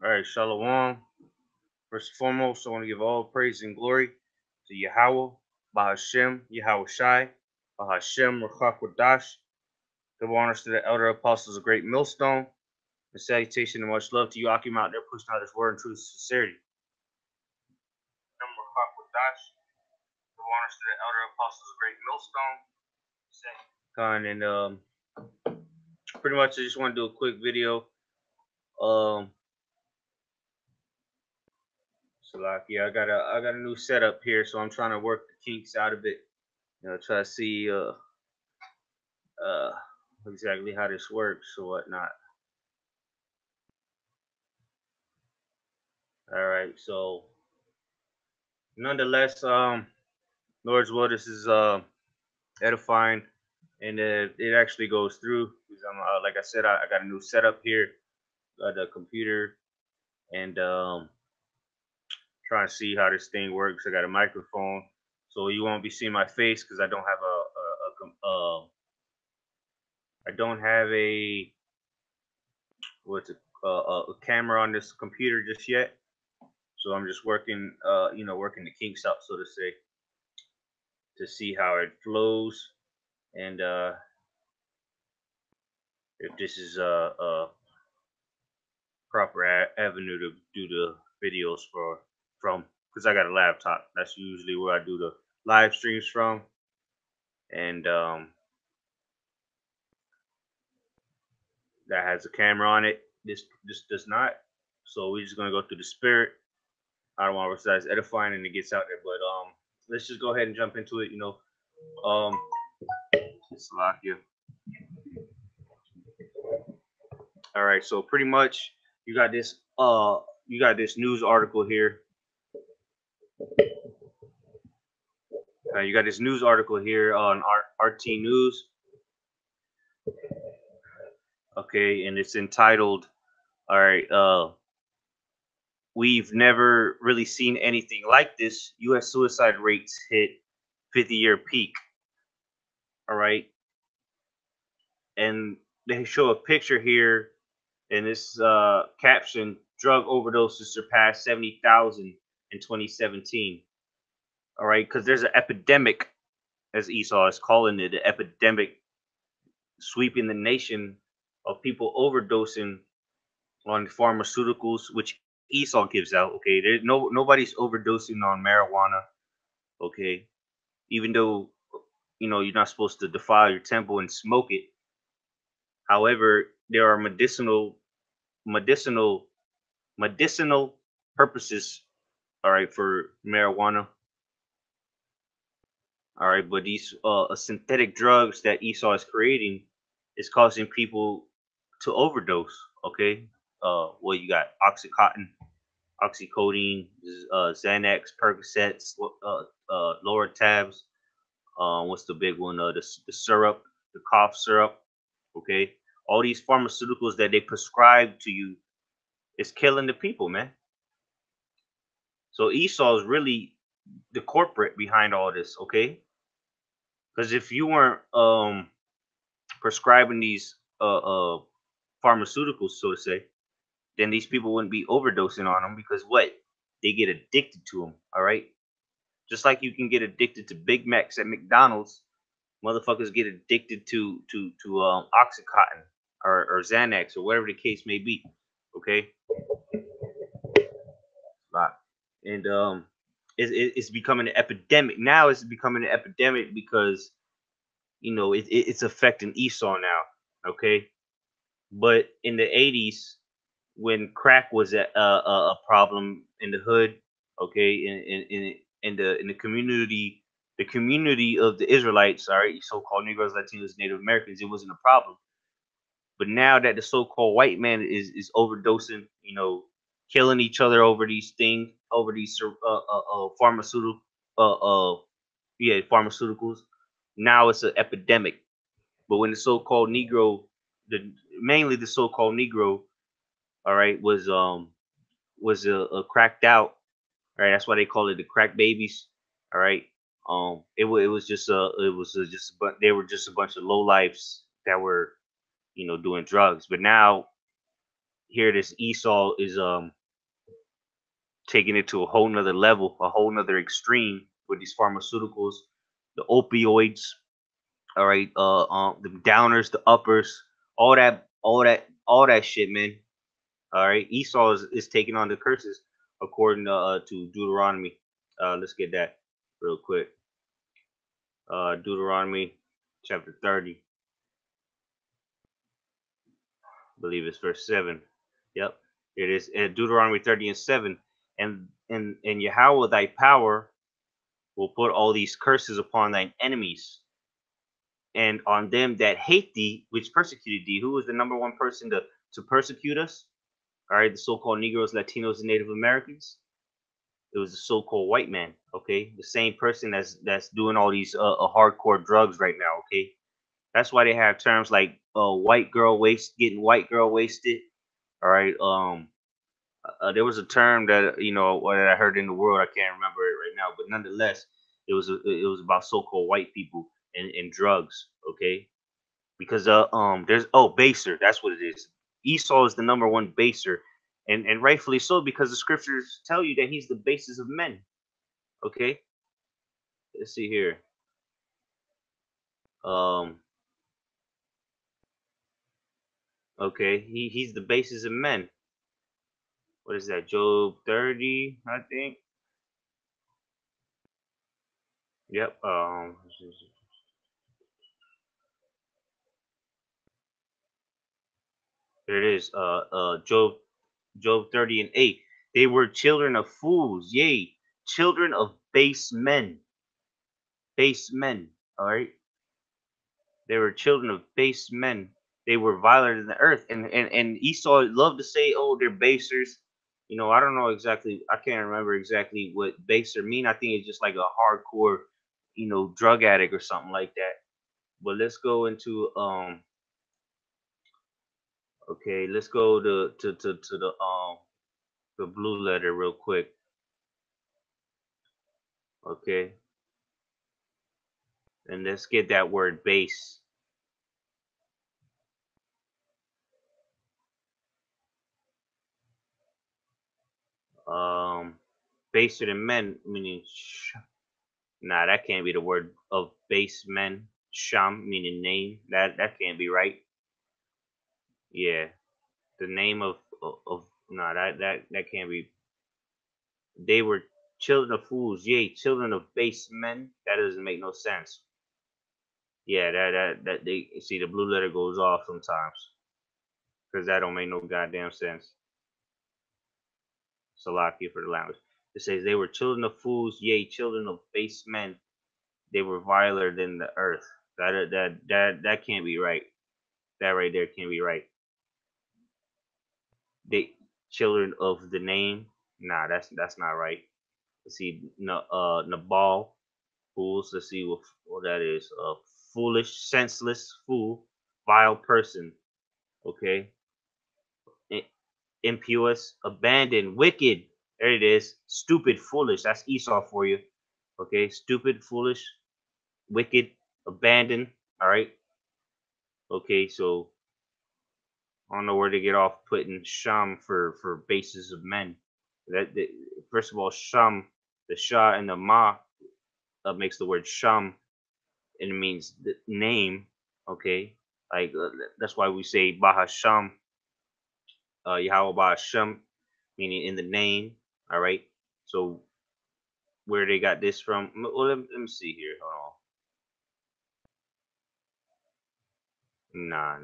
All right, Shalom. First and foremost, I want to give all praise and glory to Yahweh, Bahashem, Yahweh Shai, Bahashem, Ruchakwadash. Give honors to the elder apostles of Great Millstone. And salutation and much love to you, Akim, out there pushing out his word in truth and sincerity. Ruchakwadash. Give honors to the elder apostles of Great Millstone. And pretty much, I just want to do a quick video. So like, yeah, I got a new setup here, so I'm trying to work the kinks out of it. Try to see uh exactly how this works or whatnot. All right, so nonetheless, Lord's will, this is edifying, and it actually goes through because I'm like I said, I got a new setup here, the computer, and trying to see how this thing works. I got a microphone, so you won't be seeing my face because I don't have I don't have a what's it, a camera on this computer just yet. So I'm just working, working the kinks out, so to say, to see how it flows and if this is a proper avenue to do the videos from. Because I got a laptop. That's usually where I do the live streams from, and that has a camera on it. This does not. So we're just gonna go through the spirit. I don't want to emphasize edifying and it gets out there, but let's just go ahead and jump into it. Salakia. All right, so pretty much you got this news article here. You got this news article here on RT News. Okay, and it's entitled, all right, we've never really seen anything like this. US suicide rates hit 50-year peak. All right. And they show a picture here, and this caption, drug overdoses surpassed 70,000 in 2017. All right, because there's an epidemic, as Esau is calling it, an epidemic sweeping the nation of people overdosing on pharmaceuticals, which Esau gives out. Okay, nobody's overdosing on marijuana. Okay, even though you're not supposed to defile your temple and smoke it. However, there are medicinal medicinal purposes. All right, for marijuana. All right, but these synthetic drugs that Esau is creating is causing people to overdose. Okay, well, you got oxycontin, oxycodone, Xanax, Percocets, Loratabs. What's the big one? The syrup, the cough syrup. Okay, all these pharmaceuticals that they prescribe to you is killing the people, man. So Esau is really the corporate behind all this. Okay, because if you weren't prescribing these pharmaceuticals, so to say, then these people wouldn't be overdosing on them because what? They get addicted to them. All right. Just like you can get addicted to Big Macs at McDonald's, motherfuckers get addicted to OxyContin or Xanax or whatever the case may be. Okay. And it's becoming an epidemic. Now it's becoming an epidemic because it's affecting Esau now. Okay. But in the 80s, when crack was a problem in the hood, okay, in the community of the Israelites, all right, so-called Negroes, Latinos, Native Americans, it wasn't a problem. But now that the so-called white man is overdosing, killing each other over these things, over these pharmaceutical, pharmaceuticals. Now it's an epidemic. But when the so-called Negro, mainly the so-called Negro, all right, was cracked out. All right, that's why they call it the crack babies. All right, it was just but they were just a bunch of low lifes that were doing drugs. But now here this Esau is taking it to a whole nother level, a whole nother extreme with these pharmaceuticals, the opioids, all right, the downers, the uppers, all that shit, man. All right, Esau is taking on the curses according to Deuteronomy. Let's get that real quick. Deuteronomy chapter 30, I believe it's verse 7. Yep, it is Deuteronomy 30 and 7. And Yahweh thy power will put all these curses upon thine enemies and on them that hate thee, which persecuted thee. Who was the number one person to persecute us? All right, the so-called Negroes, Latinos, and Native Americans. It was the so-called white man. Okay, the same person that's doing all these hardcore drugs right now. Okay, that's why they have terms like white girl waste, getting white girl wasted. All right, there was a term that what I heard in the world. I can't remember it right now, but nonetheless, it was about so-called white people and drugs. Okay, because there's baser. That's what it is. Esau is the number one baser, and rightfully so because the scriptures tell you that he's the basis of men. Okay, let's see here. Um, okay, he's the basis of men. What is that? Job 30, I think. Yep. There it is. Job 30 and 8. They were children of fools, yea, children of base men. Base men. All right. They were children of base men. They were violent in the earth. And Esau loved to say, oh, they're basers. I don't know exactly. I can't remember exactly what baser mean. I think it's just like a hardcore, drug addict or something like that. But let's go into okay, let's go to the blue letter real quick. Okay. And let's get that word base. Um Baser than men, meaning nah, that can't be the word of base men. Sham meaning name. That can't be right. Yeah, the name of nah, that can't be. They were children of fools, yea, children of base men. That doesn't make no sense. Yeah, that they see the blue letter goes off sometimes because that don't make no goddamn sense. Salaki for the language. It says they were children of fools, yea, children of base men. They were viler than the earth. That can't be right. That right there can't be right. They children of the name. Nah, that's not right. Let's see, Nabal fools. Let's see what that is. Foolish, senseless, fool, vile person. Okay, impious, abandoned, wicked. There it is. Stupid, foolish. That's Esau for you. Okay, stupid, foolish, wicked, abandoned. All right. Okay, so I don't know where to get off putting sham for bases of men. That first of all, sham, the sha and the ma makes the word sham, and it means the name. Okay, like that's why we say Bahasham, Yahweh Bahasham, meaning in the name. All right. So where they got this from? Well, let me see here. Hold on. Nah,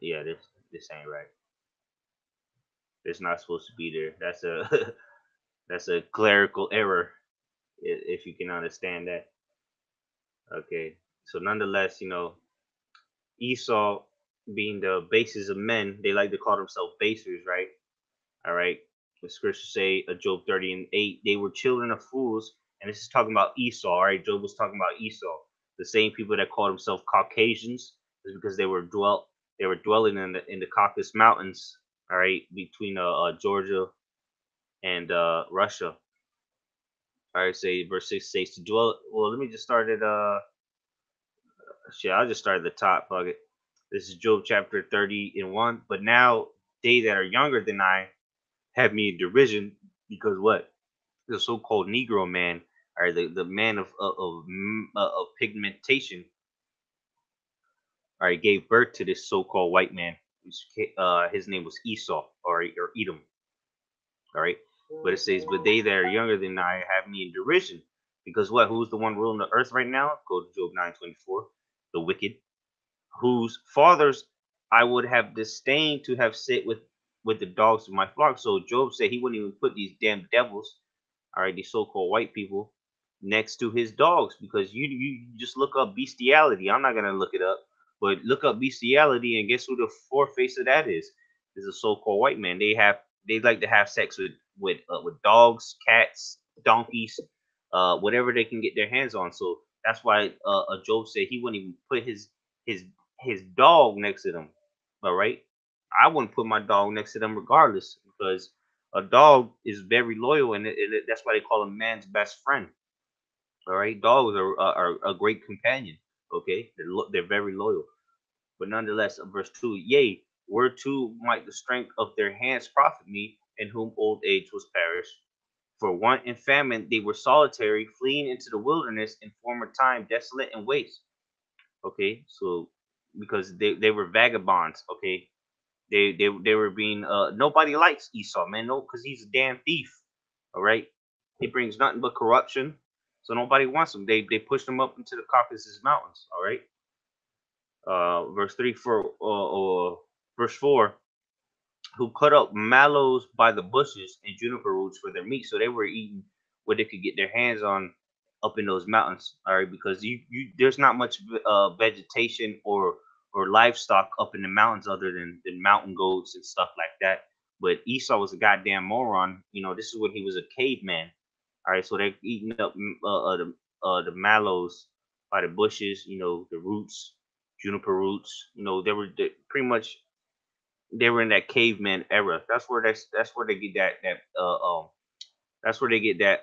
yeah, this ain't right. It's not supposed to be there. That's a that's a clerical error, if you can understand that. Okay. So nonetheless, Esau being the basis of men, they like to call themselves basers, right? All right. The scriptures say, Job 30 and 8, they were children of fools. And this is talking about Esau, all right? Job was talking about Esau. The same people that called themselves Caucasians is because they were dwelling in the Caucasus Mountains, all right, between Georgia and Russia. All right, say verse 6 says to dwell. Well, let me just start at shit, I'll just start at the top. Fuck it. This is Job chapter 30 and 1. But now they that are younger than I have me in derision because what? The so-called Negro man, or the man of pigmentation, or gave birth to this so-called white man. His name was Esau, or Edom. All right, but it says, but they that are younger than I have me in derision, because what? Who's the one ruling the earth right now? Go to Job 9:24. The wicked, whose fathers I would have disdained to have sit with the dogs of my flock. So Job said he wouldn't even put these damn devils, all right, these so-called white people, next to his dogs, because you just look up bestiality. I'm not gonna look it up, but look up bestiality, and guess who the foreface of that is? Is a so-called white man. They like to have sex with dogs, cats, donkeys, whatever they can get their hands on. So that's why Job said he wouldn't even put his his dog next to them. All right, I wouldn't put my dog next to them regardless, because a dog is very loyal, and that's why they call him man's best friend. All right, dogs are a great companion. Okay, they're very loyal, but nonetheless, verse 2, yea, where too might the strength of their hands profit me, in whom old age was perished. For want and famine they were solitary, fleeing into the wilderness in former time, desolate and waste. Okay, so because they were vagabonds. Okay, they were being nobody likes Esau, man. No, because he's a damn thief. All right, he brings nothing but corruption, so nobody wants him. They pushed him up into the Caucasus Mountains. All right, verse 3 for verse 4, who cut up mallows by the bushes and juniper roots for their meat. So they were eating what they could get their hands on up in those mountains. All right, because you there's not much vegetation or livestock up in the mountains other than mountain goats and stuff like that. But Esau was a goddamn moron. You know, this is when he was a caveman. All right, so they're eating up the mallows by the bushes. You know, the roots, juniper roots. You know, they pretty much they were in that caveman era. That's where they get that's where they get that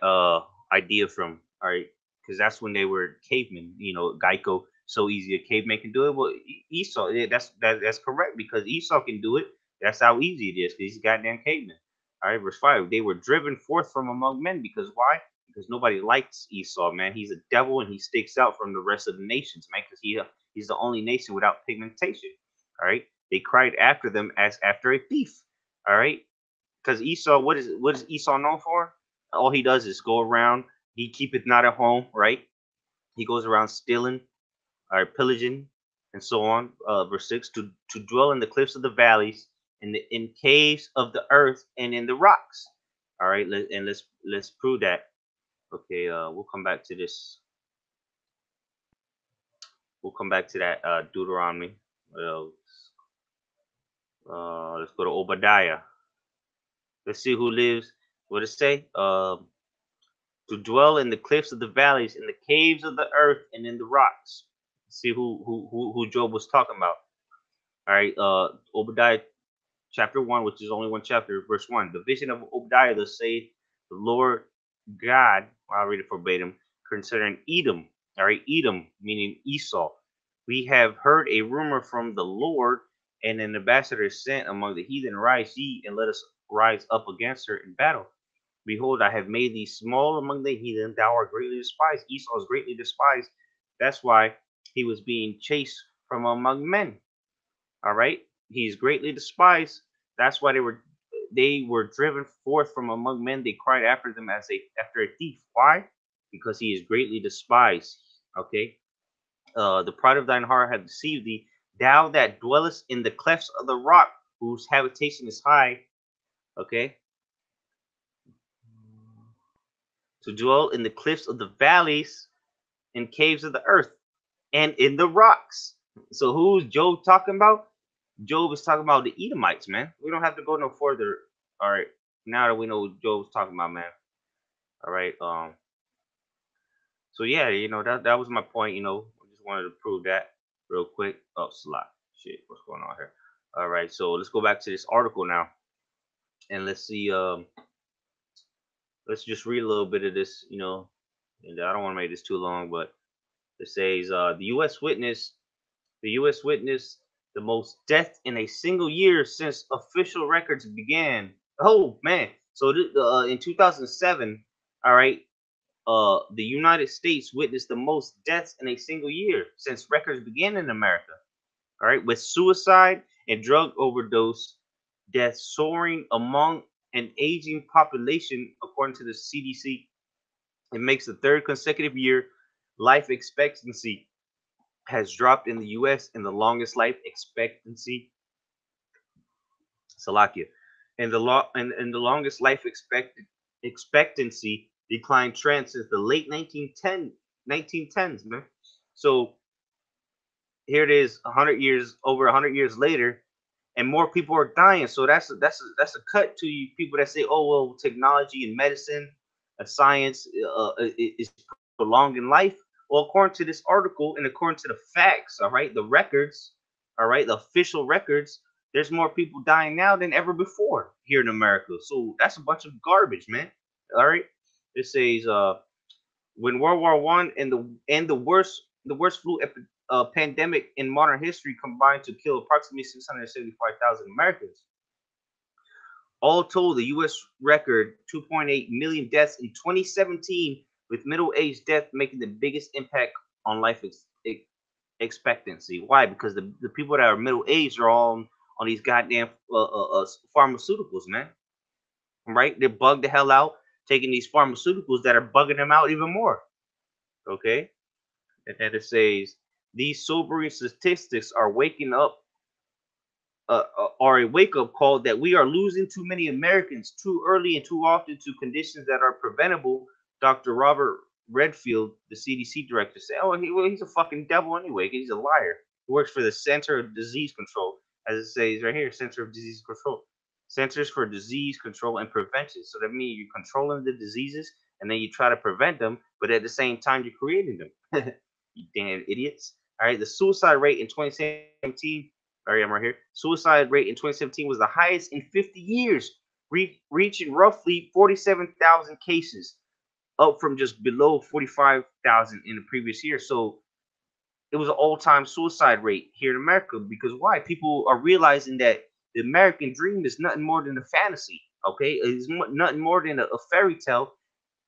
idea from. All right, because that's when they were cavemen. You know, Geico, so easy a caveman can do it. Well, Esau, yeah, that's correct, because Esau can do it. That's how easy it is, because he's a goddamn caveman. All right, verse 5. They were driven forth from among men, because why? Because nobody likes Esau, man. He's a devil, and he sticks out from the rest of the nations, man, because he's the only nation without pigmentation. All right, they cried after them as after a thief. All right, because Esau, what is Esau known for? All he does is go around. He keepeth not at home, right? He goes around stealing, or pillaging, and so on. Verse 6, to dwell in the cliffs of the valleys, in caves of the earth, and in the rocks. All right, let's prove that. Okay, we'll come back to this. We'll come back to that Deuteronomy. Let's go to Obadiah. Let's see who lives. What does it say? To dwell in the cliffs of the valleys, in the caves of the earth, and in the rocks. See who Job was talking about. All right, Obadiah chapter 1, which is only one chapter, verse 1. The vision of Obadiah, thus saith the Lord God, I'll read it verbatim, concerning Edom. All right, Edom, meaning Esau. We have heard a rumor from the Lord, and an ambassador is sent among the heathen. Rise ye, and let us rise up against her in battle. Behold, I have made thee small among the heathen. Thou art greatly despised. Esau is greatly despised. That's why he was being chased from among men. All right, he's greatly despised. That's why they were driven forth from among men. They cried after them as after a thief. Why? Because he is greatly despised. Okay. The pride of thine heart hath deceived thee. Thou that dwellest in the clefts of the rock, whose habitation is high. Okay. To dwell in the cliffs of the valleys and caves of the earth and in the rocks. So who's Job talking about? Job is talking about the Edomites, man. We don't have to go no further. All right, now that we know what Job's talking about, man. All right. So yeah, that was my point. I just wanted to prove that real quick. Oh, slot. Shit, what's going on here? All right, so let's go back to this article now, and let's see. Let's just read a little bit of this. And I don't want to make this too long, but it says the U.S. witness the most deaths in a single year since official records began. Oh man! So in 2007, all right, the United States witnessed the most deaths in a single year since records began in America. All right, with suicide and drug overdose deaths soaring among an aging population, according to the CDC. It makes the third consecutive year life expectancy has dropped in the U.S. and the longest life expectancy, Salakia, and the longest life expectancy decline trend since the late 1910s, man. So here it is, 100 years over 100 years later, and more people are dying. So that's a cut to you people that say, oh well, technology and medicine, science is prolonging life. Well, according to this article and according to the facts, all right, the records, all right, the official records, there's more people dying now than ever before here in America. So that's a bunch of garbage, man. All right, it says when World War I and the worst flu pandemic in modern history combined to kill approximately 675,000 Americans. All told, the U.S. record 2.8 million deaths in 2017, with middle-aged death making the biggest impact on life expectancy. Why? Because the people that are middle-aged are all on these goddamn pharmaceuticals, man. Right? They're bugged the hell out taking these pharmaceuticals that are bugging them out even more. Okay? And then it says these sobering statistics are waking up are a wake-up call that we are losing too many Americans too early and too often to conditions that are preventable. Dr. Robert Redfield, the CDC director, said, "Oh, he's a fucking devil anyway. He's a liar. He works for the Center of Disease Control, as it says right here, Center of Disease Control, Centers for Disease Control and Prevention. So that means you're controlling the diseases, and then you try to prevent them, but at the same time you're creating them. You damn idiots. All right, the suicide rate in 2017. All right, I'm right here. Suicide rate in 2017 was the highest in 50 years, reaching roughly 47,000 cases, up from just below 45,000 in the previous year. So it was an all-time suicide rate here in America. Because why? People are realizing that the American dream is nothing more than a fantasy. Okay, it's nothing more than a fairy tale.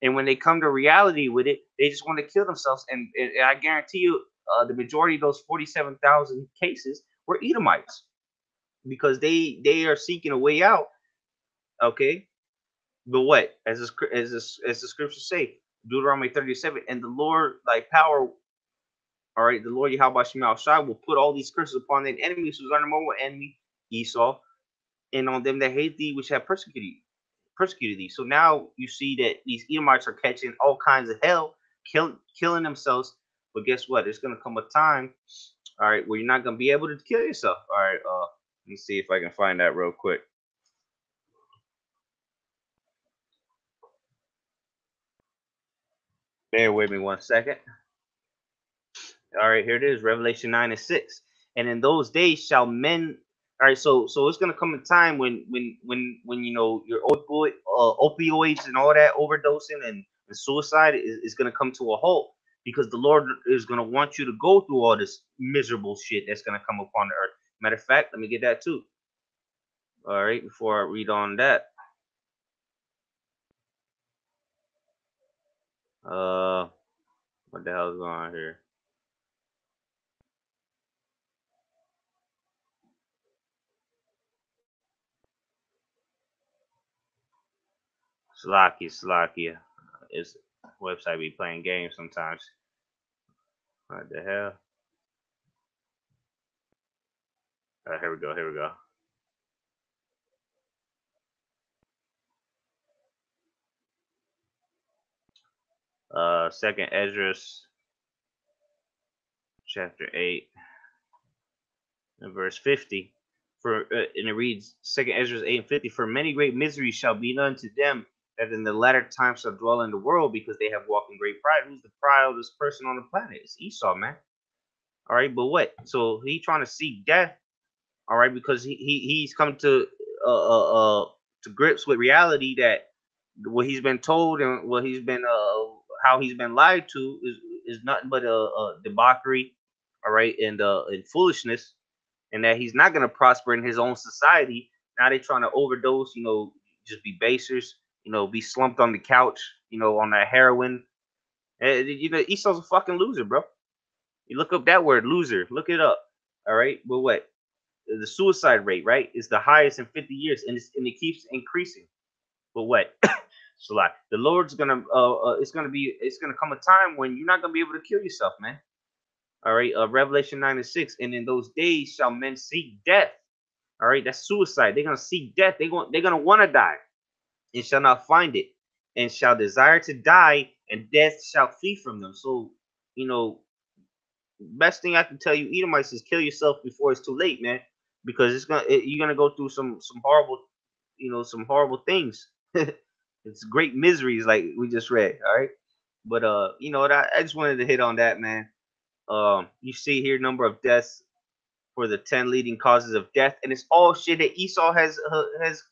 And when they come to reality with it, they just want to kill themselves. And I guarantee you, the majority of those 47,000 cases were Edomites, because they are seeking a way out. Okay, but what? As the scriptures say, Deuteronomy 37, and the Lord thy power, all right, the Lord Yahweh Shemal Shai will put all these curses upon their enemies whose are number one enemy, Esau, and on them that hate thee, which have persecuted thee. So now you see that these Edomites are catching all kinds of hell, killing themselves. But guess what? There's gonna come a time, all right, where you're not gonna be able to kill yourself. All right, let me see if I can find that real quick. Bear with me 1 second. All right, here it is, Revelation 9:6. And in those days shall men. All right, so it's gonna come a time when you know your opioids and all that overdosing and suicide is gonna come to a halt, because the Lord is gonna want you to go through all this miserable shit that's gonna come upon the earth. Matter of fact, let me get that too. All right, before I read on that. What the hell is going on here? Slovakia. It's website be playing games sometimes. What the hell? Here we go. Here we go. Second Esdras, chapter 8, and verse 50. And it reads, Second Esdras 8:50. For many great miseries shall be done to them that in the latter time shall dwell in the world, because they have walked in great pride. Who's the proudest person on the planet? It's Esau, man. All right, but what? So he trying to seek death. All right, because he's come to grips with reality that what he's been told and what he's been how he's been lied to is nothing but a debauchery, all right, and foolishness. and that he's not gonna prosper in his own society. Now they trying to overdose, just be basers, be slumped on the couch, on that heroin. Esau's a fucking loser, bro. You look up that word, loser. Look it up. All right. But what? The suicide rate, right, is the highest in 50 years, and it keeps increasing. But what? So like the Lord's gonna it's gonna come a time when you're not gonna be able to kill yourself, man. All right. Revelation 9:6. And in those days shall men seek death. All right, that's suicide. They're gonna seek death. They're gonna want to die and shall not find it, and shall desire to die, and death shall flee from them. So, you know, best thing I can tell you, Edomites, is kill yourself before it's too late, man, because you're gonna go through some horrible, some horrible things. It's great miseries, like we just read. All right, but I just wanted to hit on that, man. You see here number of deaths for the 10 leading causes of death, and it's all shit that Esau has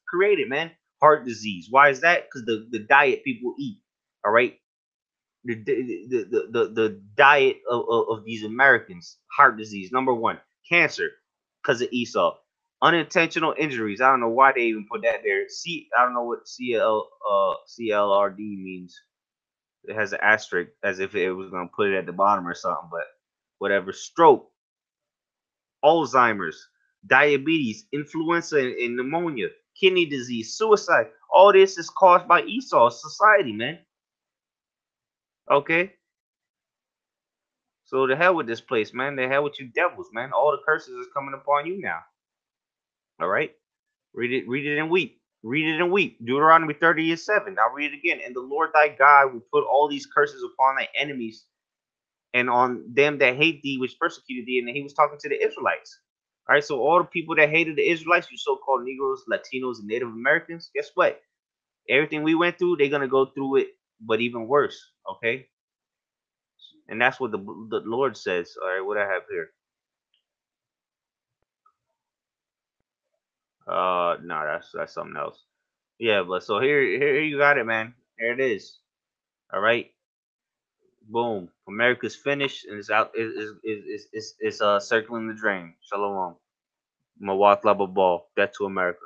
created, man. Heart disease. Why is that? Because the diet people eat. All right, the diet of these Americans. Heart disease, number one. Cancer, because of Esau. Unintentional injuries. I don't know why they even put that there. I don't know what CLRD means. It has an asterisk as if it was gonna put it at the bottom or something, but whatever. Stroke, Alzheimer's, diabetes, influenza and pneumonia, kidney disease, suicide. All this is caused by Esau's society, man. Okay? So the hell with this place, man. The hell with you devils, man. All the curses is coming upon you now. All right? Read it and weep. Read it and weep. Deuteronomy 30:7. I'll read it again. And the Lord thy God will put all these curses upon thy enemies and on them that hate thee, which persecuted thee. And he was talking to the Israelites. All right, so all the people that hated the Israelites, you so-called Negroes, Latinos, and Native Americans, guess what? Everything we went through, they're gonna go through it, but even worse. Okay, and that's what the Lord says. All right, what I have here. No, that's something else. Yeah, but so here you got it, man. Here it is. All right, boom. America's finished and it's out. It's circling the drain. Shalom. Mawat Lababal. Death to America.